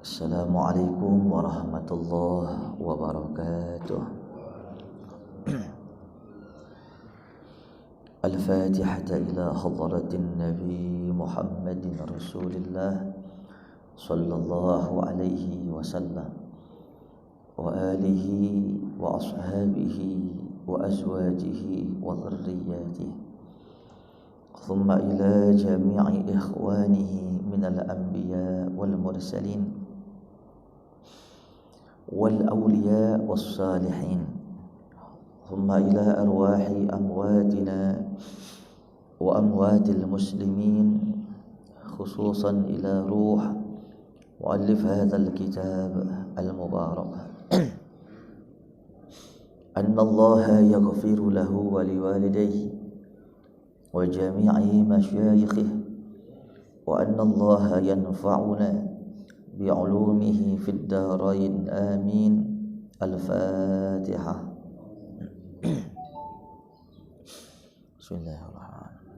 Assalamualaikum warahmatullahi wabarakatuh. Al-Fatihah ila hadratin Nabi Muhammadin Rasulillah sallallahu alaihi wasallam wa alihi wa ashabihi wa azwajihi wa dhurriyyatihi. ثم إلى جميع إخوانه من الأنبياء والمرسلين والأولياء والصالحين ثم إلى أرواح أمواتنا وأموات المسلمين خصوصا إلى روح مؤلف هذا الكتاب المبارك أن الله يغفر له ولوالديه وجميع مشايخه وأن الله ينفعنا بعلومه في الدارين آمين. الفاتحة. بسم الله الرحمن الرحيم.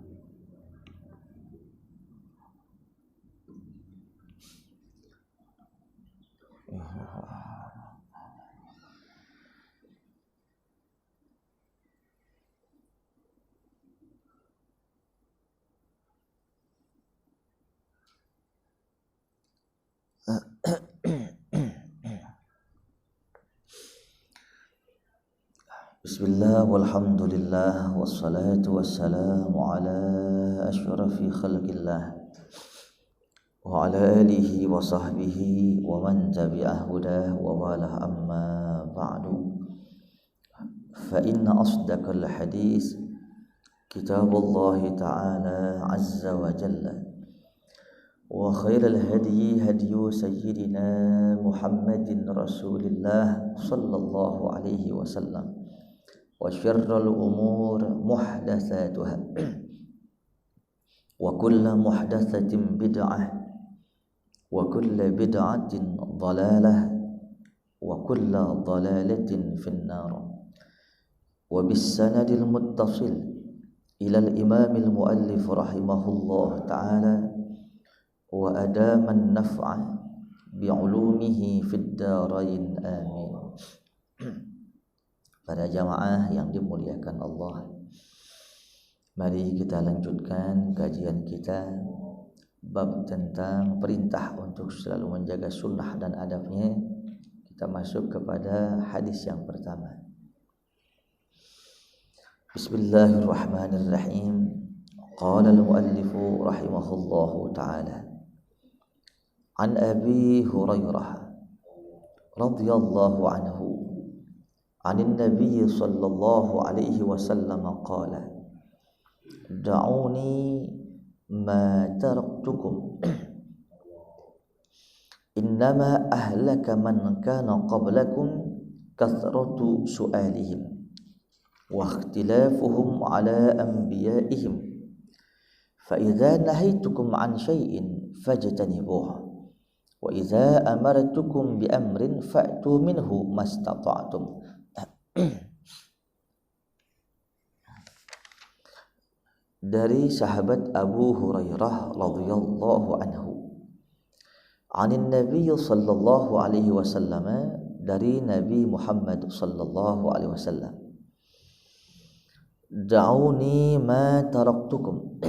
Bismillah walhamdulillah wassalatu wassalamu ala ashrafi khalqillah wa ala alihi wa sahbihi wa man tabi'ah hudah wa wala amma ba'du. Fa inna asdaqal hadis kitabullah ta'ala azza wa jalla wa khairal hadi hadiyu sayyidina Muhammadin Rasulillah sallallahu alaihi wasallam wa syarrul umur muhdatsatuha wa kullu muhdatsatin bid'ah wa kullu bid'atin dhalalah wa kullu dhalalatin finnar. Wa bis sanadil muttasil ila al-imam al-muallif rahimahullah ta'ala wa adama an-naf'a bi'ulumihi fid darain amin. Para jamaah yang dimuliakan Allah, mari kita lanjutkan kajian kita bab tentang perintah untuk selalu menjaga sunnah dan adabnya. Kita masuk kepada hadis yang pertama. Bismillahirrahmanirrahim. Qala al-muallif rahimahullahu ta'ala an Abi Hurairah radhiyallahu anhu anin Nabi sallallahu alaihi wasallam qala da'uni ma taraktukum innama ahlaka man kana qablakum kathratu su'alihim wa ikhtilafuhum ala anbiya'ihim fa idza nahaytukum an shay'in fajtanibuhu wa idza amartukum bi amrin fa'tu minhu mastata'tum. Dari sahabat Abu Hurairah radhiyallahu anhu, anin Nabi sallallahu alaihi wasallam, dari Nabi Muhammad sallallahu alaihi wasallam, da'uni ma taraktukum,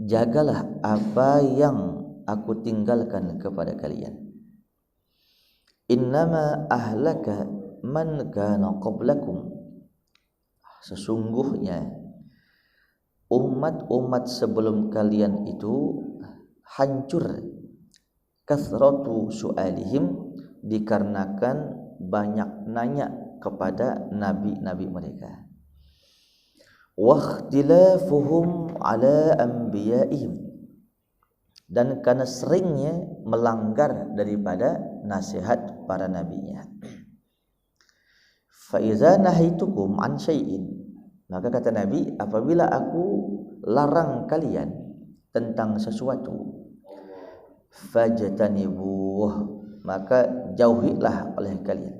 jagalah apa yang aku tinggalkan kepada kalian. Innama ahlaka man kana qablakum, sesungguhnya umat-umat sebelum kalian itu hancur, kathratu su'alihim, dikarenakan banyak nanya kepada nabi-nabi mereka, wa ikhtilafuhum ala anbiya'ihim, dan karena seringnya melanggar daripada nasihat para nabinya. Fa iza nahaitukum an syai'in, maka kata Nabi, apabila aku larang kalian tentang sesuatu, fajtanibuh, maka jauhilah oleh kalian.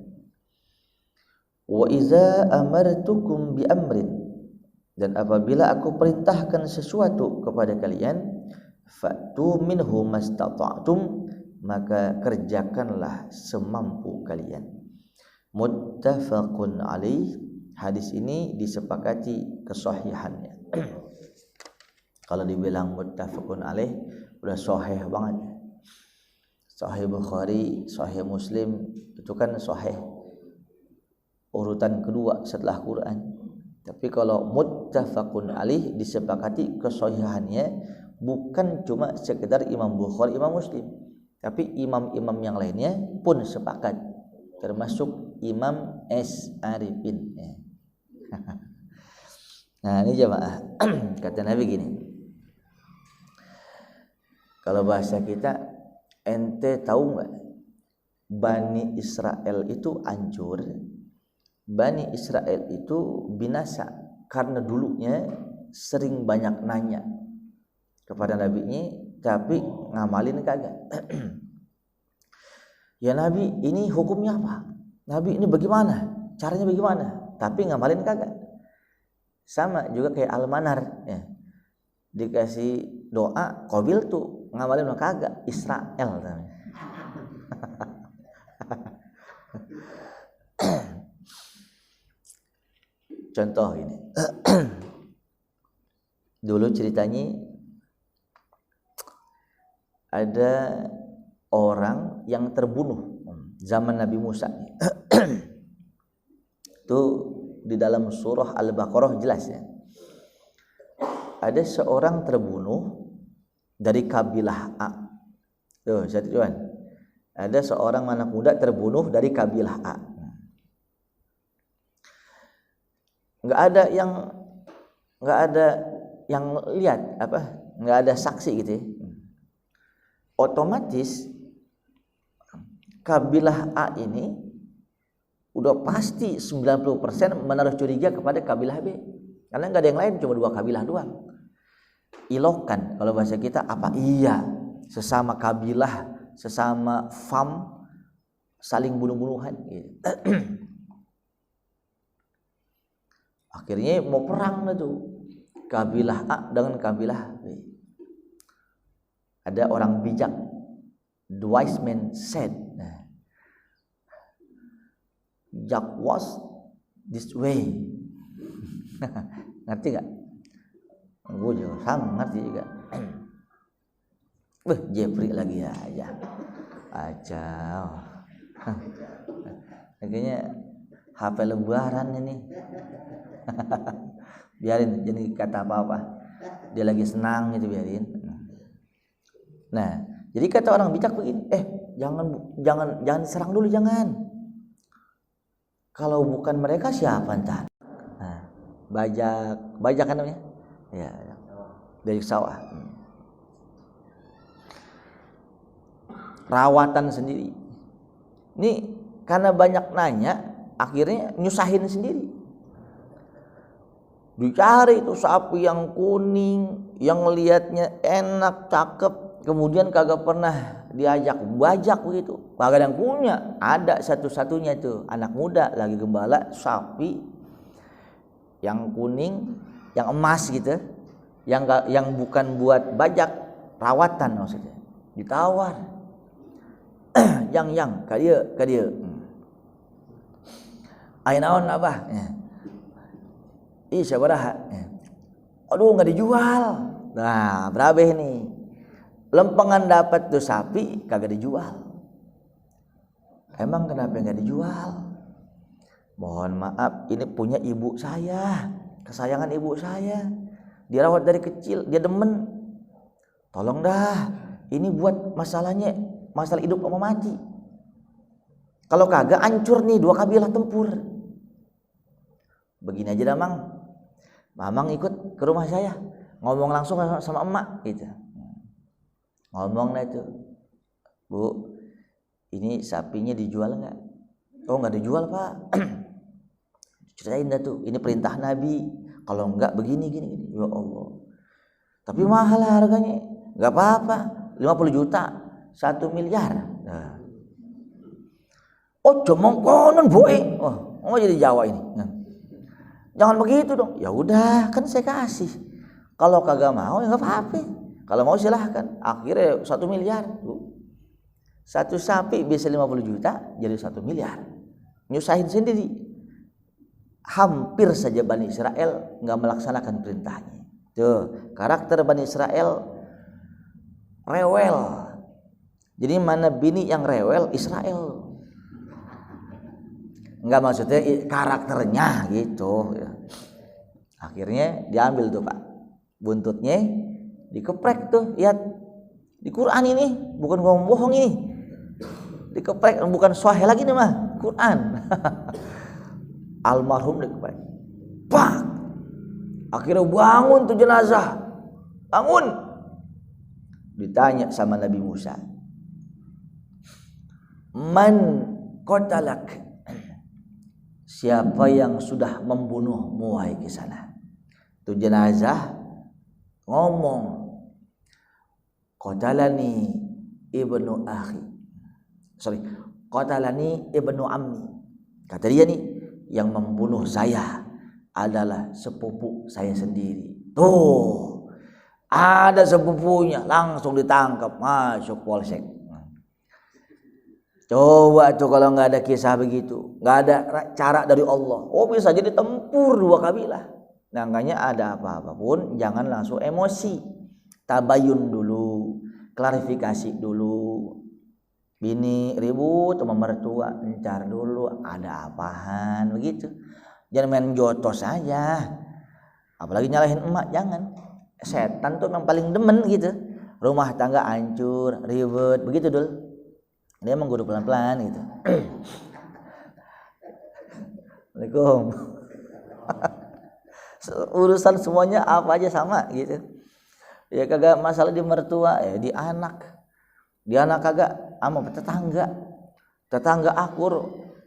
Wa iza amartukum bi amrin, Dan apabila aku perintahkan sesuatu kepada kalian, fa'tu minhu mastata'tum, maka kerjakanlah semampu kalian. Muttafaqun alaih. Hadis ini disepakati kesahihannya. Kalau dibilang muttafaqun alaih, udah sahih banget. Sahih Bukhari, Sahih Muslim itu kan sahih, urutan kedua setelah Quran. Tapi kalau muttafaqun alaih, disepakati kesahihannya, bukan cuma sekedar Imam Bukhari, Imam Muslim, tapi imam-imam yang lainnya pun sepakat, termasuk Imam Arifin. Nah ini jemaah, kata Nabi gini, kalau bahasa kita, ente tahu nggak Bani Israel itu hancur, Bani Israel itu binasa karena dulunya sering banyak nanya kepada nabinya, tapi ngamalin kagak. Ya Nabi, ini hukumnya apa? Nabi, ini bagaimana? Caranya bagaimana? Tapi ngamalin kagak. Sama juga kayak Al-Manar ya. Dikasih doa qabil tuh, ngamalin kagak. Israel namanya. Contoh ini. Dulu ceritanya ada orang yang terbunuh zaman Nabi Musa. Itu di dalam surah Al-Baqarah jelas ya. Ada seorang terbunuh dari kabilah A. Tuh, satu tuan. Ada seorang anak muda terbunuh dari kabilah A. Nggak ada yang lihat apa, nggak ada saksi gitu ya. Otomatis kabilah A ini udah pasti 90% menaruh curiga kepada kabilah B, karena nggak ada yang lain, cuma dua kabilah doang. Ilokan kalau bahasa kita apa, iya, sesama kabilah, sesama fam, saling bunuh-bunuhan gitu. Akhirnya mau perang lah tuh, kabilah A dengan kabilah B. Ada orang bijak, the wise man said, Jack was this way. Ngerti gak? Gue juga sama ngerti juga. Jeffrey lagi aja. Acau. Kayaknya HP lebaran ini. Biarin, jadi kata apa-apa. Dia lagi senang gitu, biarin. Nah, jadi kata orang bijak begini, jangan serang dulu, jangan. Kalau bukan mereka siapa entar? Nah, bajak kan namanya? Ya, dari sawah. Rawatan sendiri. Ini karena banyak nanya, akhirnya nyusahin sendiri. Dicari itu sapi yang kuning, yang lihatnya enak, cakep, kemudian kagak pernah diajak bajak begitu. Kagak yang punya, ada satu-satunya itu anak muda lagi gembala sapi yang kuning, yang emas gitu, yang bukan buat bajak, rawatan maksudnya. Ditawar, yang ka dia. Ainaon abah? Ih sabaraha. Aduh nggak dijual. Nah berapa nih? Lempengan dapat tuh sapi kagak dijual. Emang kenapa nggak dijual? Mohon maaf, ini punya ibu saya, kesayangan ibu saya. Dirawat dari kecil, dia demen. Tolong dah, ini buat masalah hidup sama mati. Kalau kagak hancur nih dua kabilah tempur. Begini aja dah Mang. Mamang ikut ke rumah saya, ngomong langsung sama emak gitu. Ngomong lah itu, Bu, ini sapinya dijual nggak? Oh nggak dijual Pak. Ceritain dah tuh, ini perintah Nabi. Kalau nggak begini gini. Ya Allah. Tapi mahal harganya. Nggak apa-apa, 50 juta, 1 miliar. Nah. Oh jomong konon boy. Oh jadi Jawa ini. Nah. Jangan begitu dong. Ya udah, kan saya kasih. Kalau kagak mau ya nggak apa-apa. Kalau mau silahkan. Akhirnya 1 miliar. Satu sapi bisa 50 juta jadi 1 miliar. Nyusahin sendiri. Hampir saja Bani Israel nggak melaksanakan perintahnya. Tuh, karakter Bani Israel rewel. Jadi mana bini yang rewel? Israel. Enggak, maksudnya karakternya gitu ya. Akhirnya diambil tuh Pak, buntutnya dikeprek tuh, lihat di Quran ini, bukan ngomong bohong ini, dikeprek, bukan sahih lagi nih mah, Quran. Almarhum dikeprek, pak, akhirnya bangun tuh jenazah, bangun, ditanya sama Nabi Musa, man qatalak, siapa yang sudah membunuhmu wahai kisana? Itu jenazah ngomong, qatalani ibnu akhi, qatalani ibnu ammi. Kata dia nih, yang membunuh saya adalah sepupu saya sendiri. Tuh, ada sepupunya, langsung ditangkap, masuk polsek. Coba tuh kalau nggak ada kisah begitu, nggak ada cara dari Allah, oh bisa jadi tempur 2 kabilah. Nah, makanya ada apa-apa pun jangan langsung emosi, tabayun dulu, klarifikasi dulu. Bini ribut sama mertua, encar dulu ada apaan begitu. Jangan main jotos saja, apalagi nyalahin emak, jangan. Setan tuh memang paling demen gitu, rumah tangga hancur, ribet begitu dulu. Dia emang kudu pelan-pelan gitu. Assalamualaikum. Urusan semuanya apa aja sama gitu. Ya kagak masalah di mertua, ya di anak. Di anak kagak sama tetangga akur,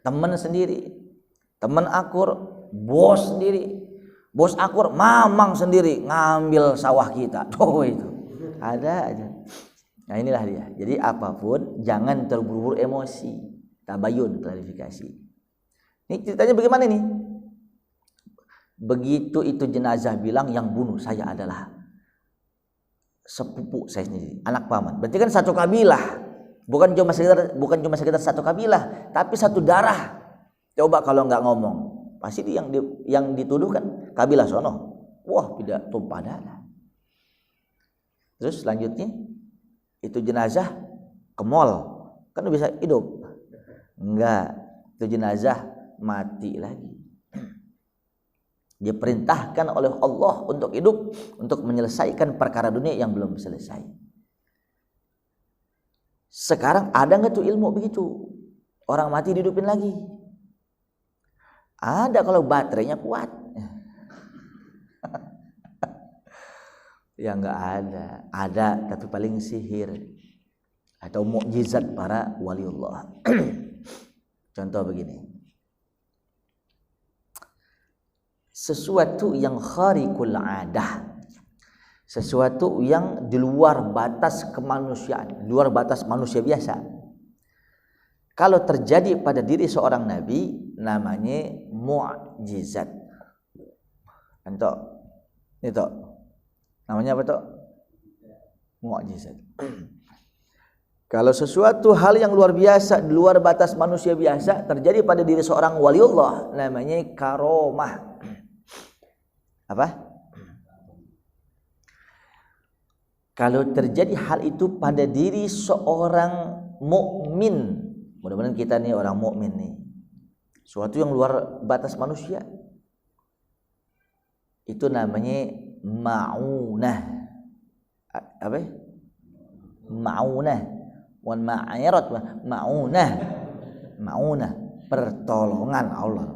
temen sendiri. Temen akur, bos sendiri. Bos akur, mamang sendiri ngambil sawah kita. Tuh itu. Ada aja. Nah inilah dia. Jadi apapun jangan terburu-buru emosi, tabayun, klarifikasi. Ini ceritanya bagaimana nih? Begitu itu jenazah bilang yang bunuh saya adalah sepupu saya sendiri, anak paman. Berarti kan satu kabilah, bukan cuma sekedar satu kabilah, tapi satu darah. Coba kalau nggak ngomong, pasti yang dituduh kan kabilah sono. Wah, tidak tumpah darah. Terus selanjutnya itu jenazah ke mall, kan bisa hidup? Enggak, itu jenazah mati lagi. Diperintahkan oleh Allah untuk hidup, untuk menyelesaikan perkara dunia yang belum selesai. Sekarang ada nggak tuh ilmu begitu? Orang mati dihidupin lagi? Ada kalau baterainya kuat. Ya nggak ada. Ada tapi paling sihir atau mukjizat para waliullah. Contoh begini. Sesuatu yang khariqul adah, sesuatu yang di luar batas kemanusiaan, di luar batas manusia biasa. Kalau terjadi pada diri seorang nabi, namanya mukjizat. Entok. Itu namanya apa tuh? Mukjizat. Kalau sesuatu hal yang luar biasa, di luar batas manusia biasa terjadi pada diri seorang waliullah, namanya karomah. Apa? Kalau terjadi hal itu pada diri seorang mukmin, mudah-mudahan kita nih orang mukmin nih, suatu yang luar batas manusia, itu namanya ma'unah. Apa? Ma'unah. Wan ma'irat ma'unah. Ma'unah, pertolongan Allah.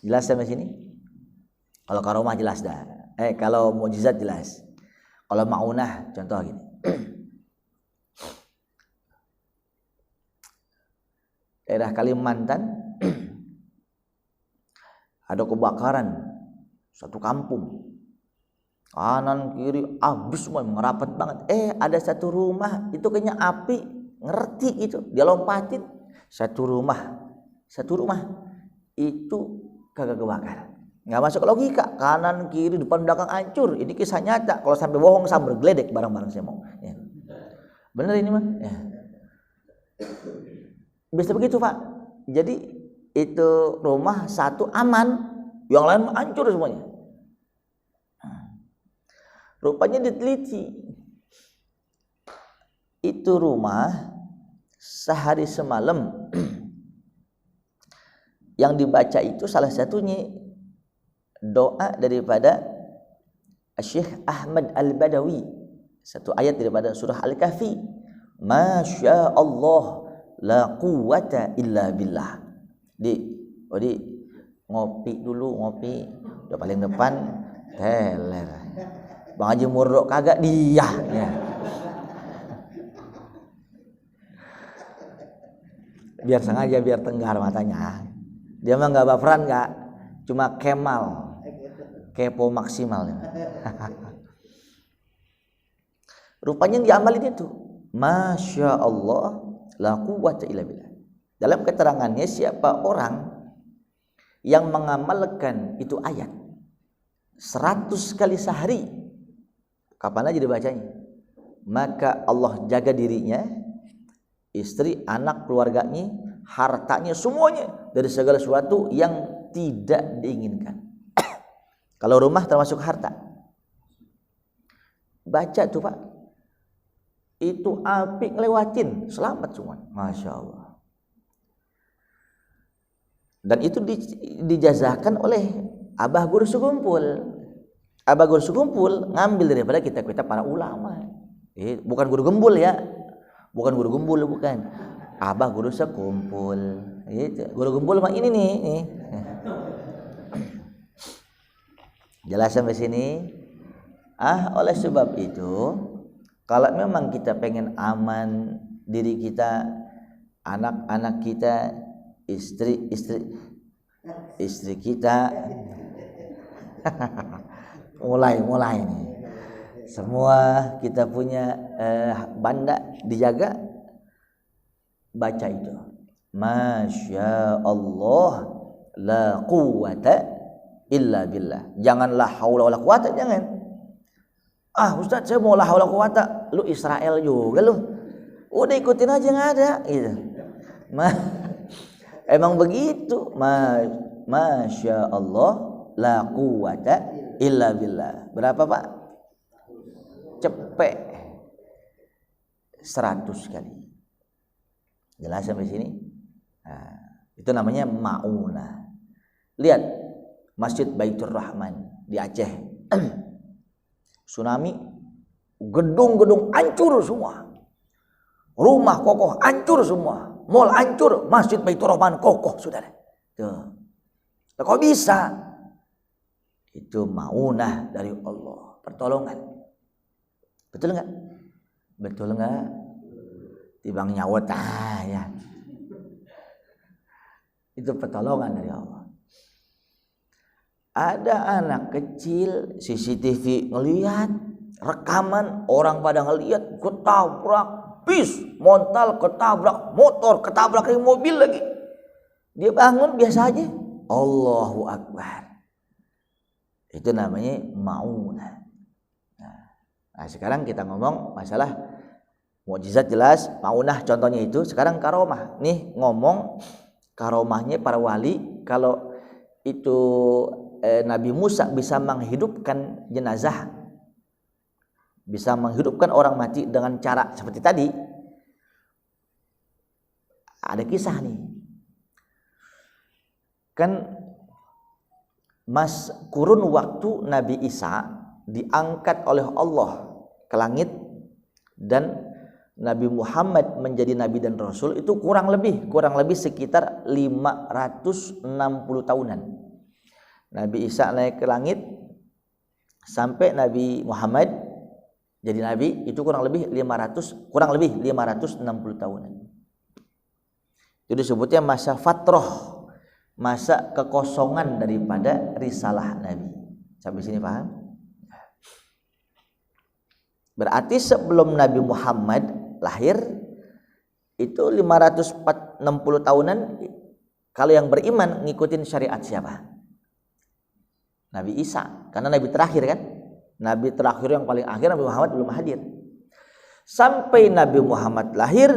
Jelas sampai sini? Kalau karomah jelas dah. Kalau mukjizat jelas. Kalau ma'unah contoh gini. Daerah Kalimantan ada kebakaran satu kampung. Kanan kiri habis semua, merapat banget. Ada satu rumah itu kayaknya api ngerti gitu, dia lompatin. Satu rumah itu kagak kebakar. Nggak masuk logika, kanan kiri depan belakang hancur. Ini kisah nyata. Kalau sampai bohong sambil geledek barang-barang saya mau. Ya. Bener ini mah. Ya. Bisa begitu Pak. Jadi itu rumah satu aman, yang lain hancur semuanya. Rupanya diteliti, itu rumah sehari semalam yang dibaca itu salah satunya doa daripada Syekh Ahmad Al-Badawi, satu ayat daripada surah Al-Kahfi, Masya Allah la quwata illa billah. Di ngopi dulu, udah paling depan teler Bang Haji Murdok kagak dia ya. Biar sengaja, biar tenggar matanya. Dia mah gak baperan, gak, cuma kemal, kepo maksimal. Rupanya diamalin itu, Masya Allah la quwwata illa billah. Dalam keterangannya, siapa orang yang mengamalkan itu ayat 100 kali sehari, kapan aja dibacanya, maka Allah jaga dirinya, istri, anak, keluarganya, hartanya, semuanya dari segala sesuatu yang tidak diinginkan. Kalau rumah termasuk harta, baca tuh Pak, itu api ngelewatin, selamat semua, Masya Allah. Dan itu dijazakan oleh Abah Guru Sukumpul. Abah Guru Sukumpul ngambil daripada kitab-kitab para ulama. Bukan guru gembul ya, bukan guru gembul, bukan. Abah Guru Sukumpul. Guru gembul mah ini nih. Jelas sampai sini. Oleh sebab itu, kalau memang kita pengen aman diri kita, anak-anak kita, istri kita, mulai nih. Semua kita punya banda dijaga, baca itu. Masya Allah la quwwata illa billah. Janganlah haula wala quwata, jangan. Ustaz saya mau la haula quwata, lu Israel juga lu. Udah ikutin aja, nggak ada gitu. Emang begitu, Masya Allah la quwwata illa billah. Berapa Pak? Cepet 100 kali. Jelas sampai sini? Itu namanya ma'unah. Lihat Masjid Baitur Rahman di Aceh. Tsunami, gedung-gedung hancur semua. Rumah kokoh hancur semua. Mall hancur, Masjid Baitur Rahman kokoh, saudara. Tuh. Kok bisa? Itu maunah dari Allah, pertolongan. Betul enggak? Betul enggak? Tibang nyawat ya. Itu pertolongan dari Allah. Ada anak kecil, CCTV ngelihat, rekaman orang pada ngelihat, ketabrak bis, montal ketabrak motor, ketabrak mobil lagi. Dia bangun biasa aja. Allahu Akbar. Itu namanya maunah. Nah, sekarang kita ngomong masalah mukjizat jelas, maunah contohnya itu. Sekarang karomah. Nih ngomong karomahnya para wali. Kalau itu Nabi Musa bisa menghidupkan jenazah, bisa menghidupkan orang mati dengan cara seperti tadi. Ada kisah nih. Kan kurun waktu Nabi Isa diangkat oleh Allah ke langit dan Nabi Muhammad menjadi nabi dan rasul itu kurang lebih sekitar 560 tahunan. Nabi Isa naik ke langit sampai Nabi Muhammad jadi nabi itu kurang lebih 560 tahunan. Itu disebutnya masa fatrah, masa kekosongan daripada risalah Nabi. Sampai sini paham? Berarti sebelum Nabi Muhammad lahir itu 560 tahunan. Kalau yang beriman ngikutin syariat siapa? Nabi Isa, karena Nabi terakhir kan. Nabi terakhir yang paling akhir Nabi Muhammad belum hadir. Sampai Nabi Muhammad lahir,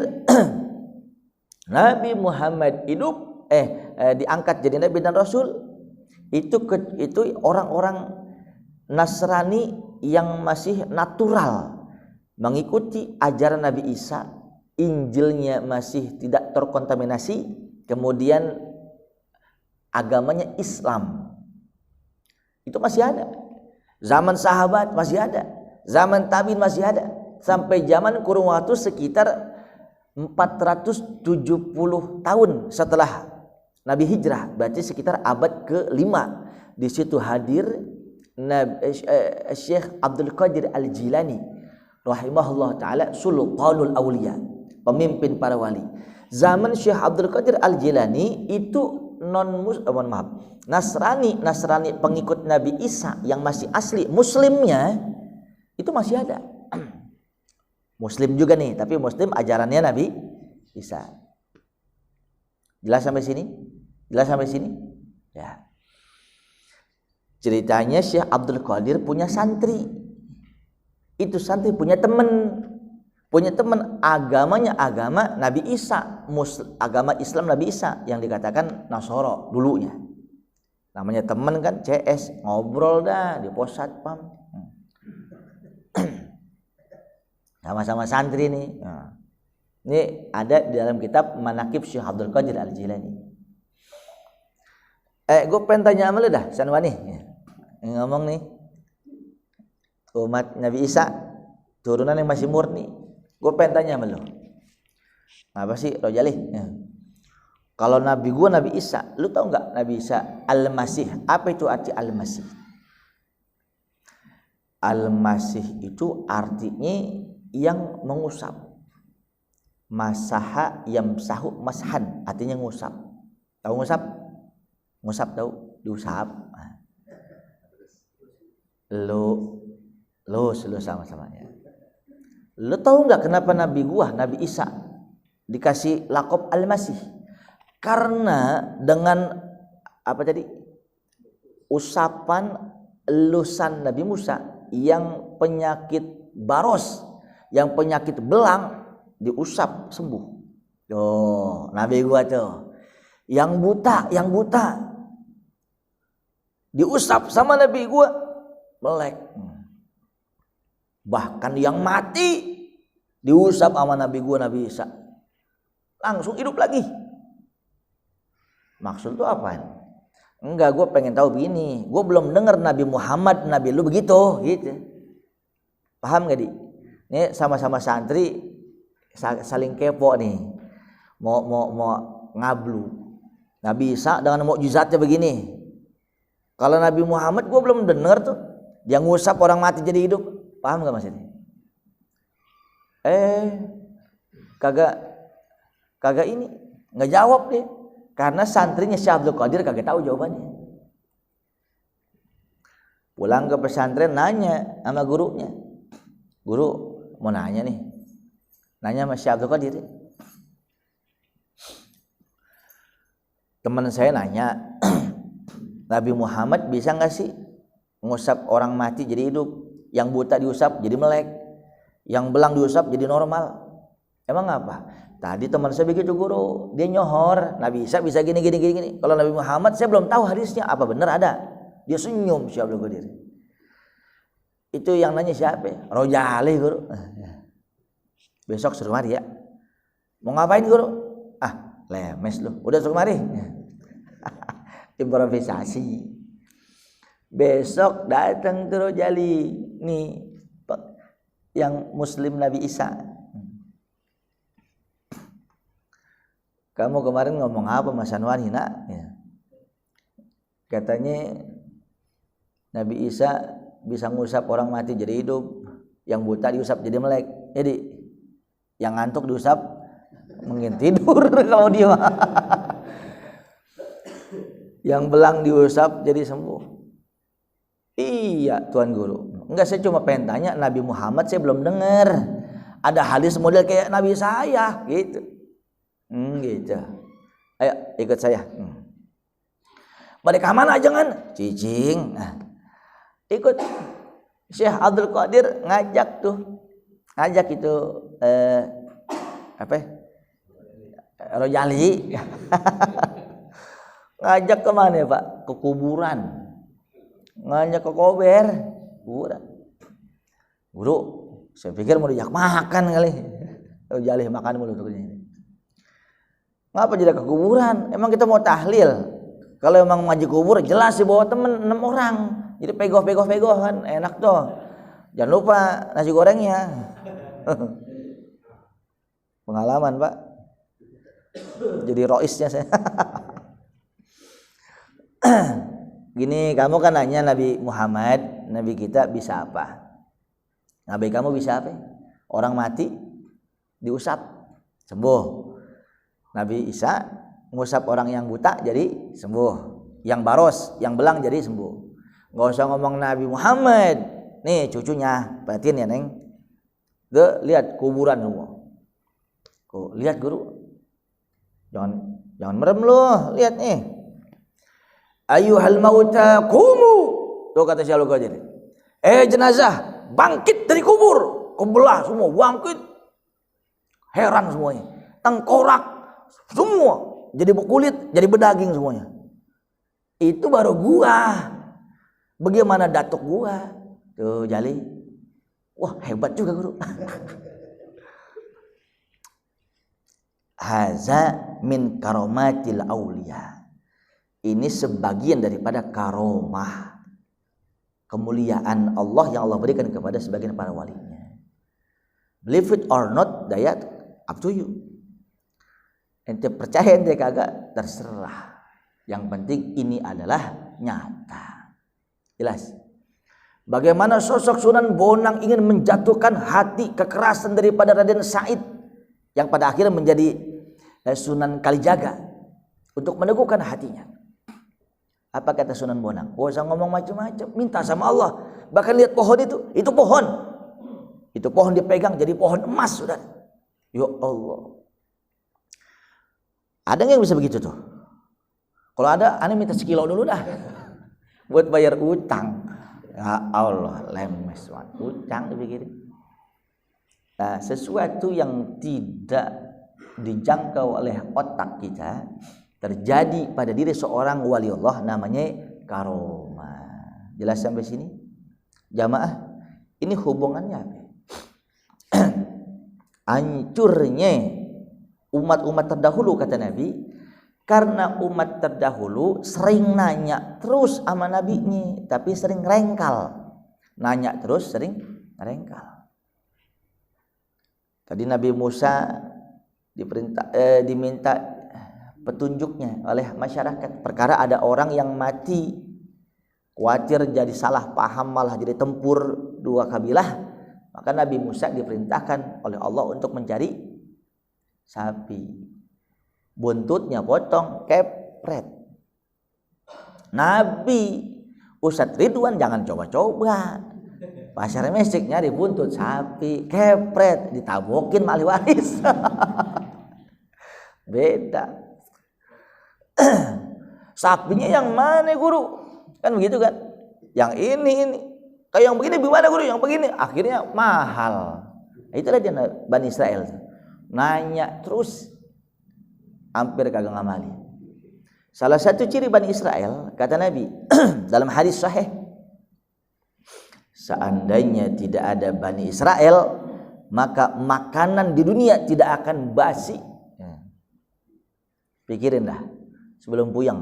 Nabi Muhammad hidup, diangkat jadi Nabi dan Rasul. Itu orang-orang Nasrani yang masih natural mengikuti ajaran Nabi Isa, Injilnya masih tidak terkontaminasi, kemudian agamanya Islam. Itu masih ada. Zaman sahabat masih ada, zaman tabi'in masih ada, sampai zaman kurun waktu sekitar 470 tahun setelah Nabi hijrah, berarti sekitar abad ke-5. Di situ hadir Syekh Abdul Qadir Al-Jilani rahimahullah taala, Sultanul Auliya, pemimpin para wali. Zaman Syekh Abdul Qadir Al-Jilani itu Nasrani pengikut Nabi Isa yang masih asli, muslimnya itu masih ada. Muslim juga nih, tapi muslim ajarannya Nabi Isa. Jelas sampai sini? Jelas sampai sini? Ya. Ceritanya Syekh Abdul Qadir punya santri. Itu santri punya teman. Agamanya agama Nabi Isa, agama Islam Nabi Isa yang dikatakan Nasoro dulunya. Namanya teman kan, CS, ngobrol dah di pos satpam. Sama-sama santri nih. Nah, ini ada di dalam kitab Manaqib Syekh Abdul Qadir Al-Jilani. Gue pengen tanya sama lu dah, Sanwani. Ngomong nih, umat Nabi Isa turunan yang masih murni. Gue pengen tanya sama lu, apa sih Rojali? Ya. Kalau Nabi gue Nabi Isa, lu tahu nggak Nabi Isa Al-Masih? Apa itu arti Al-Masih? Al-Masih itu artinya yang mengusap. Masaha yamsahu mashan, artinya ngusap. Tahu ngusap? Ngusap tahu? Diusap. Lu sama-samanya. Lu tahu nggak kenapa Nabi gua Nabi Isa dikasih lakob Al-Masih? Karena dengan apa tadi? Usapan elusan Nabi Musa yang penyakit baros, yang penyakit belang diusap sembuh. Tuh, Nabi gua tuh. Yang buta diusap sama Nabi gua melek. Bahkan yang mati diusap sama Nabi gua Nabi Isa langsung hidup lagi. Maksud itu apa? Enggak, gue pengen tahu begini. Gue belum dengar Nabi Muhammad, Nabi lu begitu, gitu. Paham gak di? Ini sama-sama santri saling kepo nih. Mau ngablu. Nabi Isa dengan mukjizatnya begini. Kalau Nabi Muhammad gue belum dengar tuh, dia ngusap orang mati jadi hidup. Paham gak maksudnya? Kagak ini, nggak jawab deh. Karena santrinya Syekh Abdul Qadir kagak tahu jawabannya. Pulang ke pesantren nanya sama gurunya. Guru mau nanya nih. Nanya sama Syekh Abdul Qadir. Teman saya nanya, Nabi Muhammad bisa nggak sih ngusap orang mati jadi hidup? Yang buta diusap jadi melek, yang belang diusap jadi normal. Emang apa? Tadi teman saya begitu guru, dia nyohor Nabi Isa bisa gini. Kalau Nabi Muhammad saya belum tahu hadisnya, apa benar ada? Dia senyum Syekh Abdul Qadir. Itu yang nanya siapa? Rojali guru. Besok suruh mari ya. Mau ngapain guru? Lemes lu. Udah suruh mari. Improvisasi. Besok datang ke Rojali nih yang Muslim Nabi Isa. Kamu kemarin ngomong apa Mas Anwani nak? Ya. Katanya Nabi Isa bisa ngusap orang mati jadi hidup, yang buta diusap jadi melek. Jadi yang ngantuk diusap mungkin tidur kalau dia. Yang belang diusap jadi sembuh. Iya Tuan Guru. Enggak, saya cuma pengen tanya, Nabi Muhammad saya belum dengar. Ada hadis model kayak Nabi saya gitu. Gitu. Ayo ikut saya. Mereka mana jangan cicing. ikut Syekh Abdul Qadir ngajak itu Rojali ngajak ke mana ya Pak? Ke kuburan, ngajak ke kuburan. Guru, saya pikir mau diajak makan kali. Rojali makan mulu tuh ini. Ngapa jadi ke kuburan? Emang kita mau tahlil? Kalau emang ngaji kubur jelas sih bawa temen 6 orang. Jadi pegoh kan enak tuh. Jangan lupa nasi gorengnya. Pengalaman Pak. Jadi roisnya saya. Gini, kamu kan nanya Nabi Muhammad, Nabi kita bisa apa? Nabi kamu bisa apa? Orang mati diusap sembuh. Nabi Isa ngusap orang yang buta jadi sembuh, yang baros, yang belang jadi sembuh. Nggak usah ngomong Nabi Muhammad, nih cucunya, perhatiin ya Neng, lihat kuburan semua. Lihat guru, jangan merem loh, lihat nih. Ayyuhal mauta kumu, tuh kata Syekh Abdul Qadir. Jenazah bangkit dari kubur, kebelah semua, bangkit. Heran semuanya, tengkorak semua. Jadi berkulit, jadi berdaging semuanya. Itu baru gua. Bagaimana datuk gua? Tuh Jali. Wah, hebat juga guru. Haza min karomatil aulia. Ini sebagian daripada karomah, kemuliaan Allah yang Allah berikan kepada sebagian para walinya. Believe it or not, that up to you. Ente percaya ente kagak terserah. Yang penting ini adalah nyata. Jelas. Bagaimana sosok Sunan Bonang ingin menjatuhkan hati kekerasan daripada Raden Said yang pada akhirnya menjadi Sunan Kalijaga untuk meneguhkan hatinya. Apa kata Sunan Bonang? Gak usah ngomong macam-macam, minta sama Allah. Bahkan lihat pohon itu pohon. Itu pohon dipegang jadi pohon emas, sudah. Ya Allah. Ada nggak yang bisa begitu tuh? Kalau ada, aneh minta sekilo dulu dah, buat bayar utang. Ya Allah, lemes banget. Utang dipikirin. Nah, sesuatu yang tidak dijangkau oleh otak kita terjadi pada diri seorang wali Allah namanya karomah. Jelas sampai sini? Jamaah, ini hubungannya apa? Hancurnya umat-umat terdahulu kata Nabi, karena umat terdahulu sering nanya terus sama nabinya, tapi sering rengkal. Nanya terus sering rengkal. Tadi Nabi Musa diminta petunjuknya oleh masyarakat perkara ada orang yang mati, khawatir jadi salah paham malah jadi tempur dua kabilah, maka Nabi Musa diperintahkan oleh Allah untuk mencari sapi, buntutnya potong, kepret. Nabi Ustadz Ridwan jangan coba-coba. Pasar mesik nyari buntut sapi, kepret, ditabokin mali waris. Beda. Sapinya yang mana guru? Kan begitu kan? Yang ini. Kayak yang begini gimana guru? Yang begini akhirnya mahal. Itulah dia Bani Israel. Nanya terus, hampir kagak ngamali. Salah satu ciri Bani Israel, kata Nabi dalam hadis sahih, seandainya tidak ada Bani Israel, maka makanan di dunia tidak akan basi. Pikirin dah sebelum puyeng.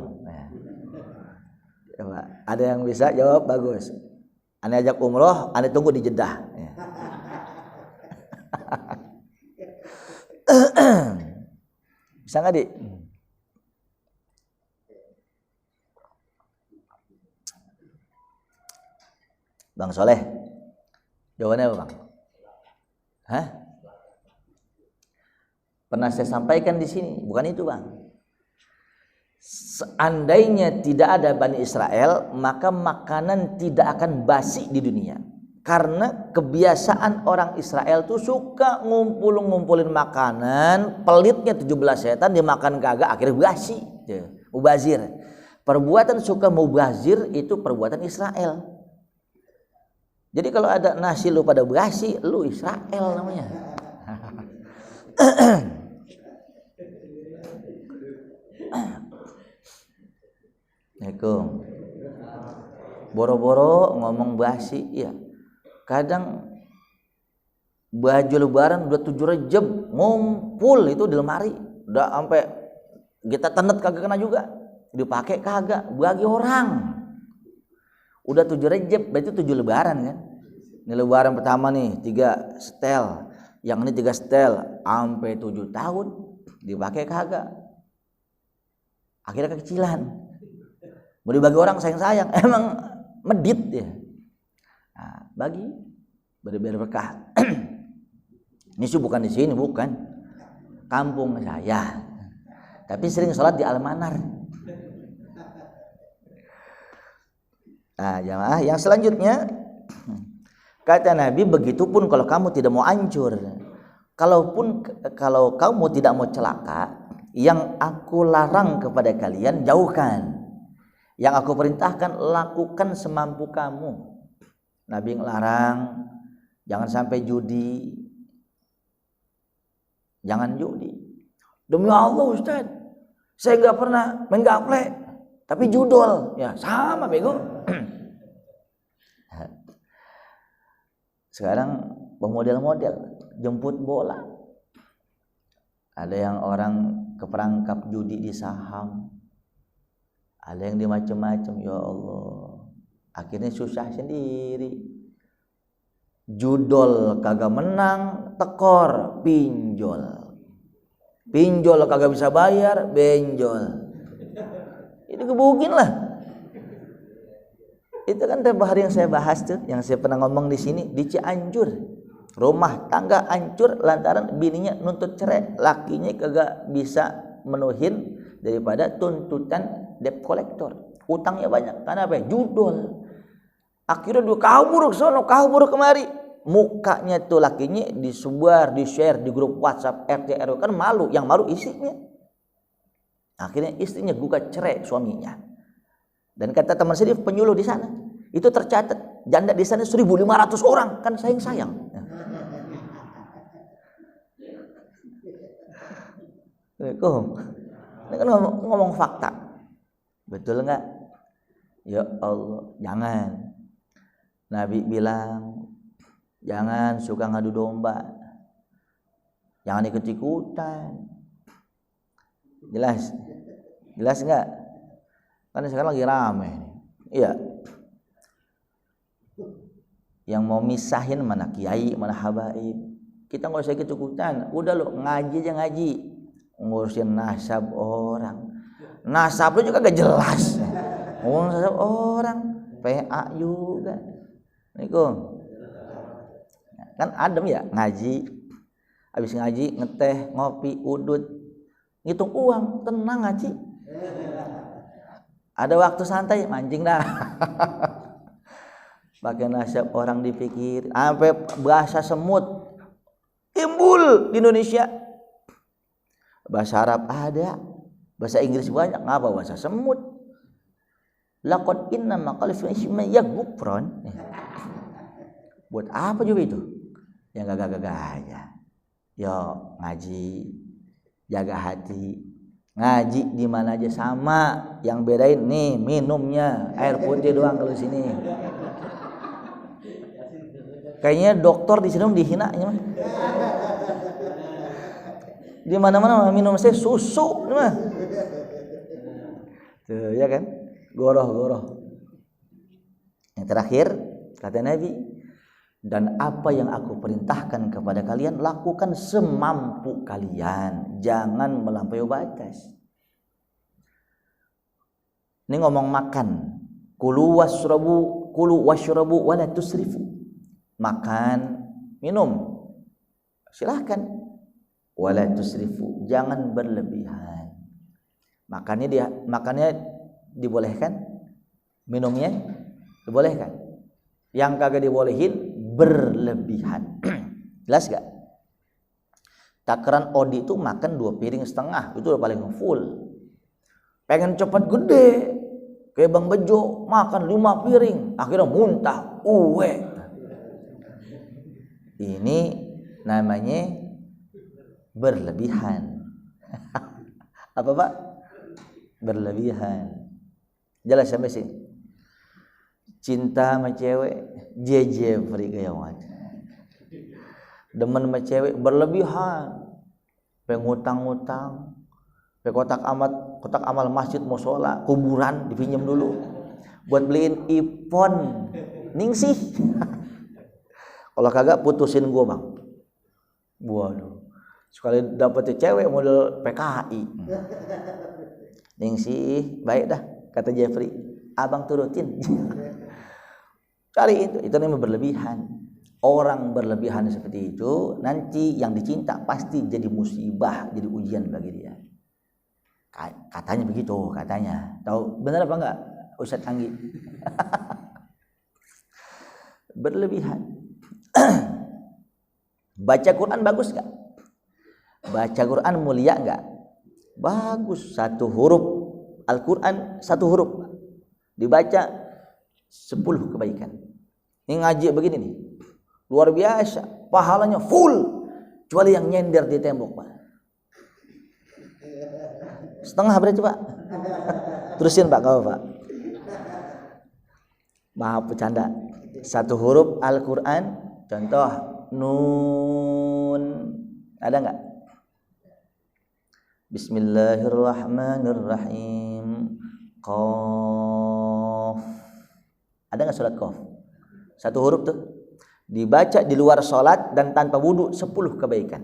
Coba, ada yang bisa jawab bagus. Ane ajak umroh, ane tunggu di Jeddah. Bisa nggak Dik? Bang Soleh, jawabannya apa Bang? Hah? Pernah saya sampaikan di sini, bukan itu Bang. Seandainya tidak ada Bani Israel, maka makanan tidak akan basi di dunia. Karena kebiasaan orang Israel tuh suka ngumpulin makanan, pelitnya 17 setan dimakan kagak akhirnya basi. Mubazir. Perbuatan suka mubazir itu perbuatan Israel. Jadi kalau ada nasi lu pada basi, lu Israel namanya. Assalamualaikum. Boro-boro ngomong basi, ya. Kadang baju lebaran udah 7 Rejab ngumpul itu di lemari, udah sampai kita tenet kagak kena juga, dipakai kagak bagi orang. Udah 7 Rejab berarti 7 lebaran kan. Ini lebaran pertama nih 3 setel, yang ini 3 setel sampai 7 tahun dipakai kagak. Akhirnya kekecilan. Mau dibagi orang sayang-sayang, emang medit ya. Nah, bagi biar berkah. Ini sih bukan di sini, bukan kampung saya, tapi sering sholat di Almanar. Nah, jamaah yang selanjutnya kata Nabi, begitupun kalau kamu tidak mau hancur, kalau kamu tidak mau celaka, yang aku larang kepada kalian jauhkan, yang aku perintahkan lakukan semampu kamu. Nabi ngelarang jangan sampai judi, jangan judi. Demi Allah Ustaz, saya nggak pernah main gaple, tapi judol, ya sama bego. Sekarang pemodel-model jemput bola, ada yang orang keperangkap judi di saham, ada yang di macam-macam. Ya Allah, akhirnya susah sendiri. Judol kagak menang, tekor, pinjol. Pinjol kagak bisa bayar, benjol. Itu gebugin lah. Itu kan tempo hari yang saya bahas tuh, yang saya pernah ngomong di sini di Cianjur. Rumah tangga hancur lantaran bininya nuntut cerai, lakinya kagak bisa menuhin daripada tuntutan debt collector. Utangnya banyak karena apa? Judol. Akhirnya dia kabur ke sono, kabur kemari. Mukanya tuh lakinya disebar, di-share di grup WhatsApp RT RW, kan malu, yang malu istrinya. Akhirnya istrinya gugat cerai suaminya. Dan kata teman saya penyuluh di sana, itu tercatat janda di sana 1.500 orang, kan sayang-sayang. Ini kan ngomong fakta, betul nggak? Ya Allah, jangan. Nabi bilang jangan suka ngadu domba, jangan ikut-ikutan. Jelas nggak? Kan sekarang lagi rame, iya. Yang mau misahin mana kiai, mana habaib. Kita nggak usah ikut-ikutan. Udah lo ngaji aja ngaji, ngurusin nasab orang. Nasab lu juga gak jelas. Ngomong nasab orang, PA juga. Assalamualaikum. Kan adem ya ngaji, habis ngaji ngeteh, ngopi, udut, ngitung uang, tenang ngaji. Ada waktu santai mancing dah. Pakai nasab orang dipikir, sampai bahasa semut timbul di Indonesia. Bahasa Arab ada, bahasa Inggris banyak, ngapa bahasa semut? Laqad inna maqalif isma ya gufron. Buat apa juga itu? Yang gagah-gagah aja. Yo ngaji, jaga hati. Ngaji di mana aja sama, yang bedain nih minumnya air putih doang kalau sini. Kayaknya dokter di sini dihina mah. Di mana-mana minum saya susu mah. Tuh ya kan? Goroh. Yang terakhir kata Nabi, dan apa yang aku perintahkan kepada kalian lakukan semampu kalian, jangan melampaui batas. Ini ngomong makan, kulu washrabu wala tusrifu. Makan, minum, silahkan, wala tusrifu, jangan berlebihan. Makannya dibolehkan, minumnya dibolehkan. Yang kagak dibolehin berlebihan. Jelas gak? Takaran Odi itu makan 2,5 piring, itu udah paling full. Pengen cepat gede kayak Bang Bejo, makan 5 piring, akhirnya muntah, uwe. Ini namanya berlebihan. Apa Pak? Berlebihan. Jelas sampai sini. Cinta sama cewek JJ free kayak demen sama cewek berlebihan, pengutang-utang, kotak amal masjid musola kuburan dipinjam dulu buat beliin iPhone ningsih. Kalau kagak putusin gua bang. Waduh, sekali dapet cewek model PKI ningsih baik dah kata Jeffrey, abang turutin. Cari itu namanya berlebihan. Orang berlebihan seperti itu nanti yang dicinta pasti jadi musibah, jadi ujian bagi dia. Katanya begitu, katanya. Tahu benar apa enggak Ustaz Anggi? Berlebihan. Baca Quran bagus enggak? Baca Quran mulia enggak? Bagus. Satu huruf Al-Quran, satu huruf dibaca 10 kebaikan. Ini ngaji begini nih. Luar biasa, pahalanya full. Kecuali yang nyender di tembok, Pak. Setengah berarti, Pak. Terusin, Pak, kalau Pak. Maaf bercanda. Satu huruf Al-Quran, contoh nun. Ada enggak? Bismillahirrahmanirrahim. Qaf. Ada enggak surat Qaf? Satu huruf tuh. Dibaca di luar sholat dan tanpa wudu 10 kebaikan.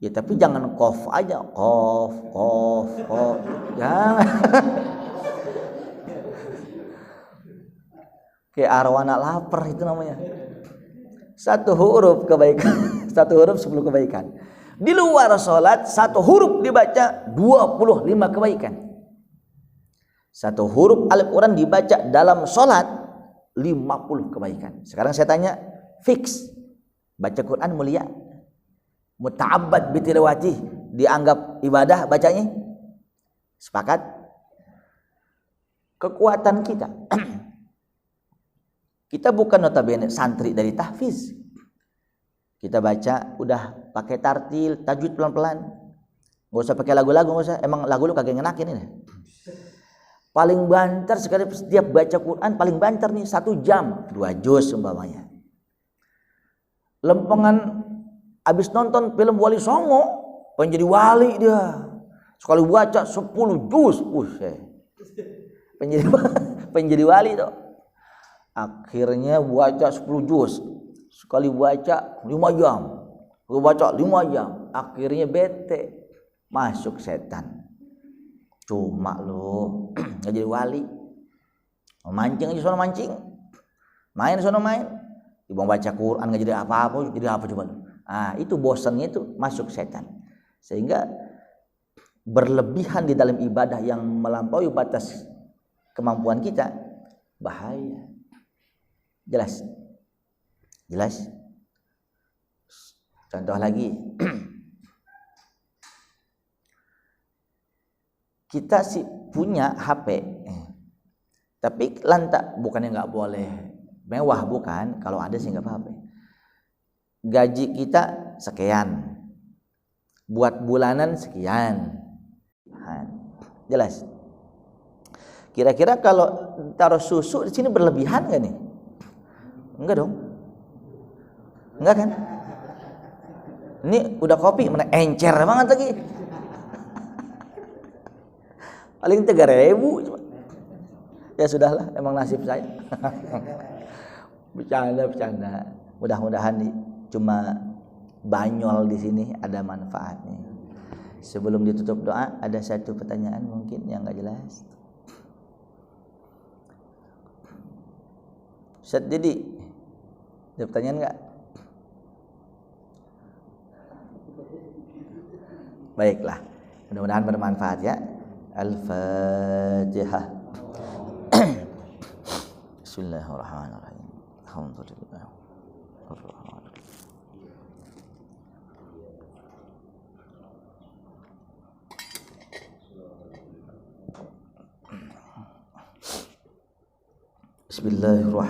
Ya tapi jangan Qaf aja, Qaf. Jangan. Kayak arwana lapar itu namanya. Satu huruf kebaikan, satu huruf 10 kebaikan. Di luar sholat satu huruf dibaca 25 kebaikan. Satu huruf Al-Quran dibaca dalam sholat 50 kebaikan. Sekarang saya tanya, fix baca Quran mulia, muta'abbad bitilawati dianggap ibadah bacanya? Sepakat? Kekuatan kita. Kita bukan notabene santri dari tahfiz. Kita baca udah pakai tartil, tajwid pelan-pelan. Enggak usah pakai lagu-lagu, enggak usah. Emang lagu lu kagak ngenakin ini. Paling banter sekali setiap baca Quran paling banter nih 1 jam 2 juz umpamanya. Lempengan abis nonton film Wali Songo pengen jadi wali dia. Sekali baca 10 juz, pengen jadi wali tuh. Akhirnya baca 10 juz. Sekali baca 5 jam. Sekali baca 5 jam. Akhirnya bete. Masuk setan. Cuma lu nggak jadi wali, mancing aja sono mancing, main sono main, ibang baca Quran nggak jadi apa-apa, jadi apa coba lu? Itu bosannya itu masuk setan, sehingga berlebihan di dalam ibadah yang melampaui batas kemampuan kita bahaya. Jelas? Contoh lagi. Kita sih punya HP, tapi lantak bukannya nggak boleh mewah, bukan. Kalau ada sih nggak apa-apa. Gaji kita sekian, buat bulanan sekian, jelas. Kira-kira kalau taruh susu di sini berlebihan nggak nih? Enggak dong, enggak kan? Ini udah kopi, mana encer banget lagi. Paling 3.000. Ya sudahlah, emang nasib saya. Bercanda. Mudah-mudahan cuma banyol di sini ada manfaatnya. Sebelum ditutup doa, ada satu pertanyaan mungkin yang enggak jelas. Ustaz Didi, ada pertanyaan enggak? Baiklah, mudah-mudahan bermanfaat ya. Al-Fatihah. Bismillahirrahmanirrahim. Alhamdulillah. Bismillahirrahmanirrahim.